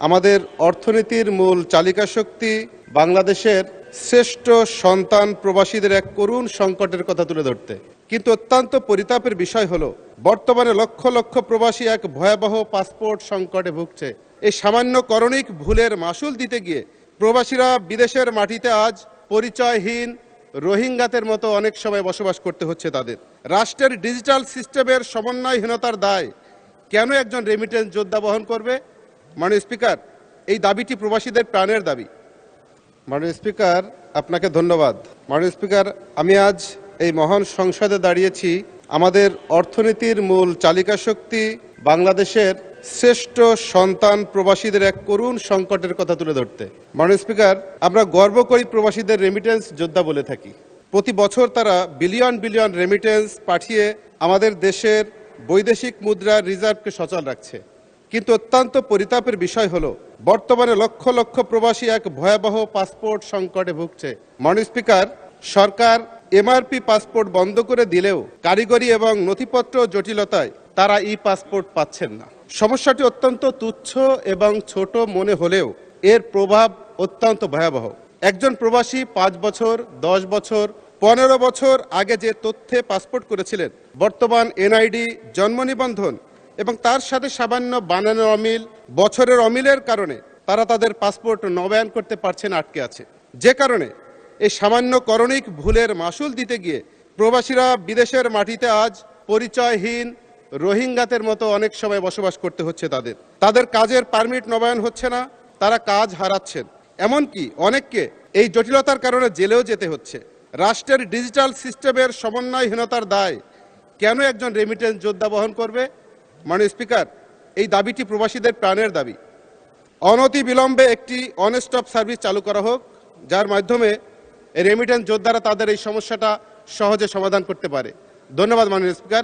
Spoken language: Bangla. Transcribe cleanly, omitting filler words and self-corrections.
আমাদের অর্থনীতির মূল চালিকা শক্তি বাংলাদেশের শ্রেষ্ঠ সন্তান প্রবাসীদের এক করুণ সংকটের কথা তুলে ধরতে। কিন্তু অত্যন্ত পরিতাপের বিষয় হলো বর্তমানে লক্ষ লক্ষ প্রবাসী এক ভয়াবহ পাসপোর্ট সংকটে ভুগছে। এই সামান্য করণিক ভুলের মাসুল দিতে গিয়ে প্রবাসীরা বিদেশের মাটিতে আজ পরিচয়হীন রোহিঙ্গাদের মতো অনেক সময় বসবাস করতে হচ্ছে তাদের। রাষ্ট্রের ডিজিটাল সিস্টেমের সমন্বয়হীনতার দায় কেন একজন রেমিটেন্স যোদ্ধা বহন করবে? মাননীয় স্পিকার, এই দাবিটি প্রবাসীদের প্রাণের দাবি। মাননীয় স্পিকার, আপনাকে ধন্যবাদ। মাননীয় স্পিকার, আমি আজ এই মহান সংসদে দাঁড়িয়েছি আমাদের অর্থনীতির মূল চালিকা শক্তি বাংলাদেশের শ্রেষ্ঠ সন্তান প্রবাসীদের এক করুণ সংকটের কথা তুলে ধরতে। মাননীয় স্পিকার, আমরা গর্ব করি প্রবাসীদের রেমিটেন্স যোদ্ধা বলে থাকি। প্রতি বছর তারা বিলিয়ন বিলিয়ন রেমিটেন্স পাঠিয়ে আমাদের দেশের বৈদেশিক মুদ্রার রিজার্ভকে সচল রাখছে। কিন্তু অত্যন্ত পরিতাপের বিষয় হলো বর্তমানে লক্ষ লক্ষ প্রবাসী এক ভয়াবহ পাসপোর্ট সংকটে ভুগছে। মাননীয় স্পিকার, সরকার এমআরপি পাসপোর্ট বন্ধ করে দিলেও কারিগরি এবং নথিপত্র জটিলতায় তারা ই পাসপোর্ট পাচ্ছেন না। সমস্যাটি অত্যন্ত তুচ্ছ এবং ছোট মনে হলেও এর প্রভাব অত্যন্ত ভয়াবহ। একজন প্রবাসী 5 বছর, 10 বছর, 15 বছর আগে যে তথ্যে পাসপোর্ট করেছিলেন, বর্তমান এনআইডি, জন্ম নিবন্ধন এবং তার সাথে সামান্য বানানোর অমিল, বছরের অমিলের কারণে তারা তাদের পাসপোর্ট নবায়ন করতে পারছেন, আটকে আছে। যে কারণে এই সামান্য করণিক ভুলের মাসুল দিতে গিয়ে প্রবাসীরা বিদেশের মাটিতে আজ পরিচয়হীন রোহিঙ্গাদের মতো অনেক সময় বসবাস করতে হচ্ছে তাদের। তাদের কাজের পারমিট নবায়ন হচ্ছে না, তারা কাজ হারাচ্ছেন। এমনকি অনেককে এই জটিলতার কারণে জেলেও যেতে হচ্ছে। রাষ্ট্রের ডিজিটাল সিস্টেমের সমন্বয়হীনতার দায় কেন একজন রেমিটেন্স যোদ্ধা বহন করবে? মাননীয় স্পিকার, এই দাবিটি প্রবাসীদের প্রাণের দাবি। অনতি বিলম্বে একটি অন স্টপ সার্ভিস চালু করা হোক, যার মাধ্যমে রেমিটেন্স যোদ্ধারা তাদের এই সমস্যাটা সহজে সমাধান করতে পারে। ধন্যবাদ মাননীয় স্পিকার।